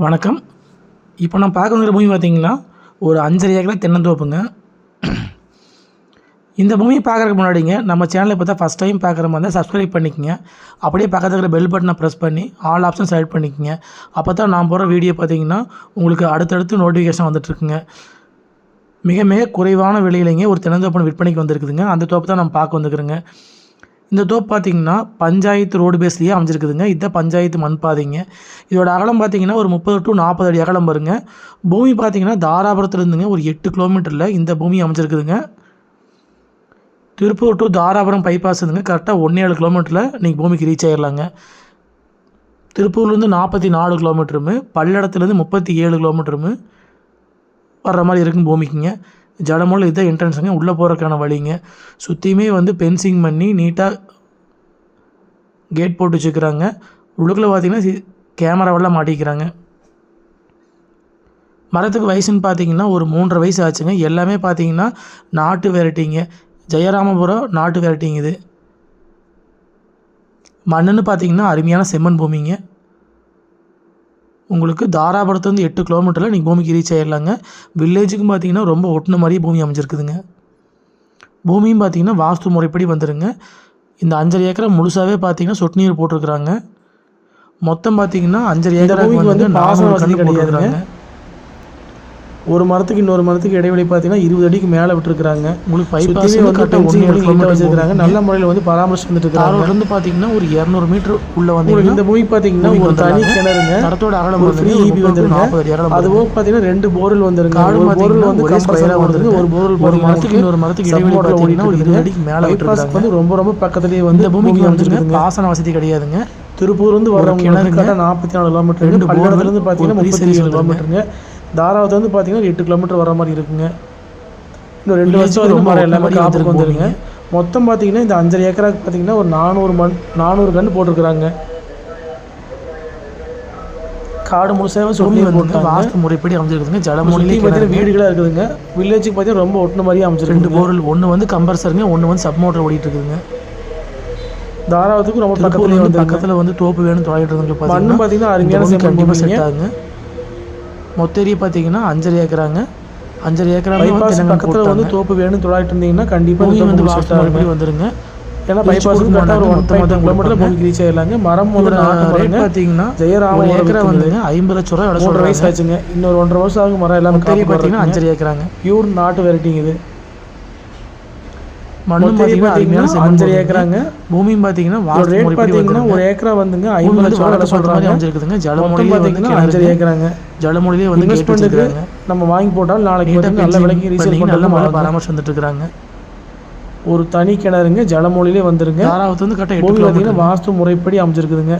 வணக்கம். இப்போ நான் பார்க்க வந்துருக்க பூமி பார்த்தீங்கன்னா, ஒரு 5½ ஏக்கர் தென்னந்தோப்புங்க. இந்த பூமியை பார்க்குறதுக்கு முன்னாடிங்க, நம்ம சேனலை இப்போ தான் ஃபஸ்ட் டைம் பார்க்குற மாதிரி இருந்தால் சப்ஸ்கிரைப் பண்ணிக்கங்க. அப்படியே பக்கத்துல இருக்கிற பெல் பட்டனை ப்ரெஸ் பண்ணி ஆல் ஆப்ஷன் செலக்ட் பண்ணிக்கங்க. அப்போ தான் நான் போடுற வீடியோ பார்த்தீங்கன்னா, உங்களுக்கு அடுத்தடுத்து நோட்டிஃபிகேஷன் வந்துட்டுருக்குங்க. மிக மிக குறைவான விலையிலேங்க ஒரு தென்னந்தோப்பு விற்பனைக்கு வந்திருக்குதுங்க. அந்த தோப்பு தான் நம்ம பார்க்க வந்துருக்குறோங்க. இந்த தோப்பு பார்த்திங்கன்னா பஞ்சாயத்து ரோடு பேஸ்லேயே அமைஞ்சிருக்குதுங்க. இதுதான் பஞ்சாயத்து மண் பாதைங்க. இதோட அகலம் பார்த்திங்கன்னா ஒரு 30 to 40 அடி அகலம் வருங்க. பூமி பார்த்திங்கன்னா தாராபுரத்துலேருந்துங்க ஒரு 8 கிலோமீட்டரில் இந்த பூமி அமைஞ்சிருக்குதுங்க. திருப்பூர் டு தாராபுரம் பைபாஸ் இருந்துங்க கரெக்டாக 1.7 கிலோமீட்டரில் நீங்கள் பூமிக்கு ரீச் ஆகிடலாங்க. திருப்பூர்லேருந்து 44 கிலோமீட்டருமே, பல்லடத்துலேருந்து 37 கிலோமீட்டருமே வர்ற மாதிரி இருக்குங்க பூமிக்குங்க. ஜடமூலம் இதுதான் என்ட்ரன்ஸுங்க. உள்ளே போகிறதுக்கான வழிங்க. சுற்றியுமே பென்சிங் பண்ணி நீட்டாக கேட் போட்டு வச்சுக்கிறாங்க. உள்ளுக்குள்ளே பார்த்திங்கன்னா கேமராவெல்லாம் மாட்டிக்கிறாங்க. மரத்துக்கு வயசுன்னு பார்த்திங்கன்னா ஒரு 3.5 வயசு ஆச்சுங்க. எல்லாமே பார்த்திங்கன்னா நாட்டு வெரைட்டிங்க. ஜெயராமபுரம் நாட்டு வெரைட்டிங்க. இது மண்ணுன்னு பார்த்திங்கன்னா அருமையான செம்மண் பூமிங்க. உங்களுக்கு தாராபுரத்துலேருந்து 8 கிலோமீட்டரில் நீங்கள் பூமிக்கு ரீச் ஆகிடலாங்க. வில்லேஜுக்கும் பார்த்திங்கன்னா ரொம்ப ஒட்டின மாதிரியே பூமி அமைஞ்சிருக்குதுங்க. பூமியும் பார்த்திங்கன்னா வாஸ்து முறைப்படி வந்துடுங்க. இந்த 5½ ஏக்கரை முழுசாகவே பார்த்திங்கன்னா சொட்டு நீர் போட்டிருக்குறாங்க. மொத்தம் பார்த்திங்கன்னா 5½ ஏக்கருக்கு வந்து பாசன வசதி கிடையாதுங்க. ஒரு மரத்துக்கு இன்னொரு மரத்துக்கு இடைவெளி பார்த்தீங்கன்னா 20 அடிக்கு மேலே விட்டுருக்காங்க. உங்களுக்கு பைபாஸ் வச்சுருக்காங்க. நல்ல முறையில் பராமரிச்சு வந்துட்டு இருக்காங்க. வந்து பார்த்தீங்கன்னா ஒரு 200 மீட்டர் உள்ள வந்து இந்த பூமி பார்த்தீங்கன்னா ஒரு தனி கிணறுங்க. தரத்தோட அகலம் ஃப்ரீ ஈபி வந்துருங்க. அதுவும் பார்த்தீங்கன்னா 2 போர்வெல் வந்துருங்க. ஒரு போர்வெல் வந்து கம்பல்சரியா வந்துருங்க. ஒரு போர்வெல் ஒரு மரத்துக்கு இன்னொரு மரத்துக்கு இடைவெளி பார்த்தீங்கன்னா ஒரு 20 அடிக்கு மேலே விட்டுருக்காங்க. வந்து ரொம்ப பக்கத்துலேயே வந்து பூமிக்கு வந்துருங்க. பாசன வசதி கிடையாதுங்க. திருப்பூர் வந்து வரவங்க கிணறுங்க 44 கிலோமீட்டர். 2 போர்வெல்லேருந்து பார்த்தீங்கன்னா 37 கிலோமீட்டருங்க. தாராவத்து வந்து பார்த்தீங்கன்னா 8 கிலோமீட்டர் வர மாதிரி இருக்குங்க. இன்னும் 2 வருஷம் அது மரம் எல்லாமே காப்புக்கு வந்துடுங்க. மொத்தம் பார்த்தீங்கன்னா இந்த 5½ ஏக்கராக்கு பார்த்தீங்கன்னா ஒரு 400 கன்று போட்டிருக்கிறாங்க. காடு முழுசாக சொல்லி வந்து வாஸ்து முறைப்படி அமைஞ்சிருக்குதுங்க. ஜலமொழியிலே பார்த்தீங்கன்னா வீடுகளாக இருக்குதுங்க. வில்லேஜுக்கு பார்த்தீங்கன்னா ரொம்ப ஒட்டின மாதிரியே அமைஞ்சிருக்கு. 2 போர்வெல், ஒன்று வந்து கம்பர்சருங்க, ஒன்று வந்து சப் மோட்டர் ஓடிட்டு இருக்குதுங்க. தாராவத்துக்கு ரொம்ப பக்கத்தில் வந்து தோப்பு வேணும் தொலைகிட்டு மண்ணு பார்த்தீங்கன்னா அருமையான கண்டிப்பாக செட் ஆகுங்க. மொத்த ஏரியா பார்த்தீங்கன்னா 5½ ஏக்கராங்க. 5½ ஏக்கரா பக்கத்தில் வந்து தோப்பு வேணும் தொலைகிட்டு இருந்தீங்கன்னா கண்டிப்பாக வந்து வாஸ்து வந்துருங்க. ஏன்னா பைபாஸுக்கு கரெக்டாக ஒரு 1.5 கிலோமீட்டர் பூமிக்கு ரீச் ஆகிடலாங்க. மரம் ரேட் பார்த்தீங்கன்னா ஜெயராம ஏக்கரா வந்துங்க 50 லட்ச ரூபா. 3 வயசு ஆச்சுங்க. இன்னொரு 1.5 வருஷம் ஆகும். மரம் எல்லாமே பார்த்தீங்கன்னா 5½ ஏக்கராங்க. பியூர் நாட்டு வெரைட்டிங்க. இது மண்ணு பார்த்தீங்கன்னா 5½ ஏக்கராங்க. பூமியும் பார்த்தீங்கன்னா ரேட் பார்த்தீங்கன்னா ஒரு ஏக்கரா வந்துங்க 50 லட்ச ரூபா சொல்கிறாங்க. அமைஞ்சிருக்குதுங்க. ஜலமொழி பார்த்தீங்கன்னா 5½ ஏக்கராங்க. ஜலமொழியிலே வந்து இன்வெஸ்ட்மெண்ட்டுக்கு நம்ம வாங்கி போட்டால் நாளைக்கு நல்ல விலைக்கு ரீசேல் பண்ணி நல்ல மழை பராமரிச்சு வந்துட்டு இருக்காங்க. ஒரு தனி கிணறுங்க. ஜலமொழியிலே வந்துருங்க. தாராவத்து வந்து கரெக்டாக 8 பார்த்தீங்கன்னா வாஸ்து முறைப்படி அமைஞ்சிருக்குதுங்க.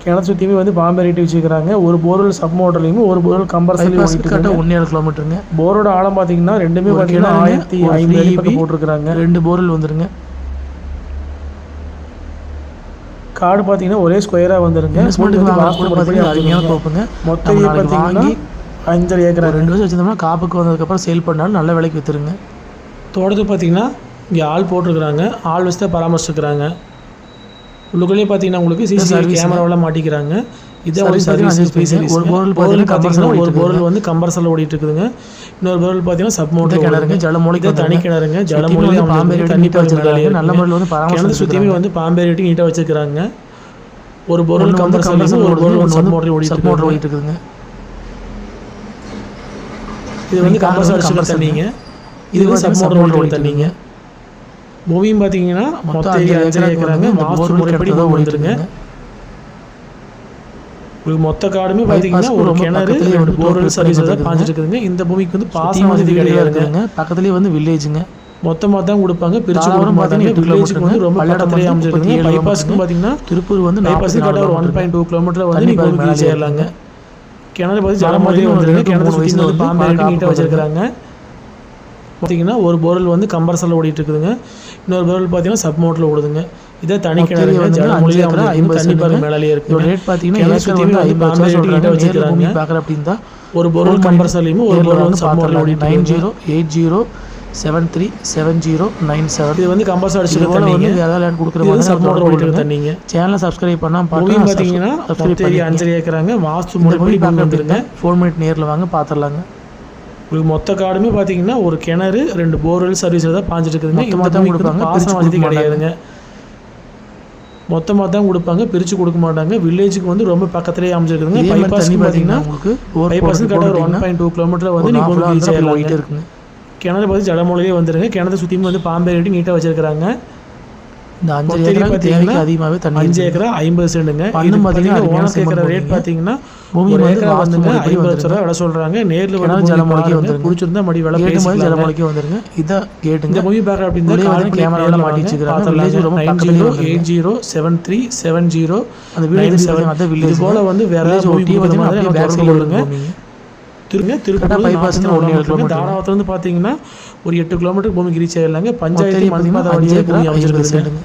கிணறு சுற்றியுமே வந்து பாம்பே ரேட்டு வச்சுக்கிறாங்க. ஒரு போர்வெல் சப் மோட்டர்லையும் ஒரு போர்வெல் கம்பல்சரி கரெக்டாக 1.7 கிலோமீட்டருங்க. போரோட ஆழம் பார்த்தீங்கன்னா ரெண்டுமே பார்த்தீங்கன்னா 1500 போட்டிருக்கிறாங்க. 2 போர்வெல் வந்துருங்க. காடு பார்த்தீங்கன்னா ஒரே ஸ்கொயராக வந்துருங்க. அருமையான தோப்புங்க. மொத்தம் பார்த்தீங்கன்னா 5½ ஏக்கரா. 2 வருஷம் வச்சிருந்தோம்னா காப்புக்கு வந்ததுக்கப்புறம் சேல் பண்ணாலும் நல்ல விலைக்கு விற்றுருங்க. தோட்டத்து பார்த்தீங்கன்னா இங்கே ஆள் போட்டிருக்கிறாங்க. ஆள் வச்சு தான் பராமரிச்சுக்கிறாங்க. உள்ளுக்குள்ளேயே பார்த்தீங்கன்னா உங்களுக்கு சிசிடிவி கேமராவெல்லாம் மாட்டிக்கிறாங்க. இதை ஒரு சர்வீஸ். ஒரு போர்வெல் பார்த்தீங்கன்னா ஒரு போர்வெல் வந்து கம்பர்சரில் ஓடிட்டு இருக்குதுங்க. இன்னொரு போர்வெல் பார்த்தீங்கன்னா சப் மோட்டர் கிணறுங்க. ஜலமொழிக்கு தனி கிணறுங்க. ஜலமொழி பாம்பே தண்ணி வச்சிருக்காங்க. நல்ல முறையில் வந்து பராமரிச்சு சுற்றியுமே வந்து பாம்பே ரேட்டு நீட்டாக வச்சிருக்காங்க. ஒரு போர்வெல் கம்பர்சரில் ஒரு போர்வெல் சப் மோட்டர் ஓடிட்டு இருக்குதுங்க. இது வந்து கம்பர்சர் அடிச்சுக்கிற தண்ணிங்க. இது வந்து சப் மோட்டர் ஓடி தண்ணிங்க. பூமியும் பார்த்தீங்கன்னா மொத்தம் 5½ ஏக்கராங்க. வாஸ்து முறைப்படி தான் வந்துருங்க. உங்களுக்கு மொத்த காடுமே பார்த்தீங்கன்னா ஒரு கிணறு, 2 போர்வெல் சர்வீஸ் தான் பாஞ்சிட்டு இருக்குதுங்க. இந்த பூமிக்கு வந்து பாசன வசதி கிடையாதுங்க. பக்கத்துலேயே வந்து வில்லேஜுங்க. மொத்தமாக தான் கொடுப்பாங்க. பிரிச்சு வரும் பார்த்தீங்கன்னா வில்லேஜுக்கு வந்து ரொம்ப பக்கத்துலேயே அமைஞ்சிருக்குங்க. பைபாஸுக்கு பார்த்தீங்கன்னா திருப்பூர் வந்து பைபாஸுக்கு கரெக்டாக ஒரு 1.2 கிலோமீட்டர் வந்து நீங்கள் பூமிக்கு ரீச் ஆகிடலாங்க. கிணறு பார்த்து ஜலமொழியும் வந்துருங்க. கிணறு சுற்றி வந்து பாம்பே ரேட்டு நீட்டாக வச்சிருக்கிறாங்க. பார்த்தீங்கன்னா ஒரு போர்வெல் வந்து கம்பர்சரில் ஓடிட்டு இருக்குதுங்க. இன்னொரு போர்வெல் பார்த்தீங்கன்னா சப் மோட்டரில் ஓடுதுங்க. இதே தனி கிணறு வந்து ஜலமொழி தண்ணி பாருங்க மேலே இருக்குது. ரேட் பார்த்தீங்கன்னா வச்சுக்கிறாங்க. பார்க்குற அப்படின்னா ஒரு போர்வெல் கம்பர்சர்லையும் ஒரு போர்வெல் வந்து சப் மோட்டரில் ஓடி 9080 737097. இது வந்து கம்பல்சரி இது அடிச்சுக்க போல வந்து தண்ணிங்க. வேற லேண்ட் கொடுக்குற இது வந்து மாதிரி சப் மோட்டர் ஓடிட்டு இருக்க தண்ணிங்க. தண்ணிங்க. சேனலை சப்ஸ்கிரைப் பண்ணால் பூமியும் பார்த்தீங்கன்னா சப்ஸ்கிரைப் மொத்த ஏரியா பண்ணி 5 ஏக்கராங்க. வாஸ்து இந்த முறைப்படி பூமி பூமி பார்க்க வந்துருங்க. 4 மினிட் நேரில் வாங்க பார்த்துடலாங்க. உங்களுக்கு மொத்த காடுமே பார்த்தீங்கன்னா ஒரு கிணறு 2 போர்வெல் சர்வீஸில் தான் பாஞ்சிட்டு இருக்குதுங்க. மொத்தமா இந்த தான் பூமிக்கு வந்து கொடுப்பாங்க, பாசன பிரிச்சு வசதி கொடுக்க கிடையாதுங்க. மொத்தமாக தான் கொடுப்பாங்க, பிரித்து கொடுக்க மாட்டாங்க. வில்லேஜுக்கு வந்து ரொம்ப பக்கத்துலேயே அமைஞ்சிருக்குதுங்க. இதே மாதிரி பைபாஸ் தண்ணி பார்த்தீங்கன்னா உங்களுக்கு பைபாஸ் கரெக்டாக ஒரு 1.2 கிலோமீட்டர் வந்து நீங்கள் பூமிக்கு ரீச் ஆகிடலாம். போயிட்டே இருக்குங்க. கிணறு பார்த்து ஜடமூலையே வந்துருங்க. கிணறு சுற்றியும் வந்து பாம்பே கட்டி நீட்டாக வச்சிருக்காங்க. இந்த 5 ஏக்கரா தேவைக்கு அதிகமாகவே தண்ணி 5 ஏக்கரா 50 சென்ட்டுங்க. பண்ணு இது பார்த்தீங்கன்னா ஓனர் கேட்குற ரேட் பார்த்தீங்கன்னா பூமி ஒரு வந்து ஏக்கரா வந்துங்க வாஸ்து 50 லட்ச ரூபா விலை சொல்கிறாங்க. நேரில் வந்து ஜலமொழிக்கு வந்துருங்க. பிடிச்சிருந்தா மடி விலை கேட்டு மாதிரி பேசிக்கலாம். ஜலமொழிக்கு வந்துருங்க. இதான் கேட்டுங்க. இந்த மூவி பார்க்க அப்படின்னா கேமராவில் மாட்டி வச்சுக்கிறாங்க. வில்லேஜ் ரொம்ப பக்கத்துலேயே வந்துருங்க. 90807370 அந்த வீடியோ அதான் வில்லேஜ் இது போல வந்து வேற ஒட்டி பார்த்தீங்கன்னா பேக் சைடில் வருங்க. தாராவத்துல வந்து பார்த்தீங்கன்னா ஒரு 8 கிலோமீட்டர் பூமிக்கு ரீச் ஆகிடலாங்க. பஞ்சாயத்து பார்த்தீங்கன்னா 5 ஏக்கரா 50 சென்ட்டுங்க.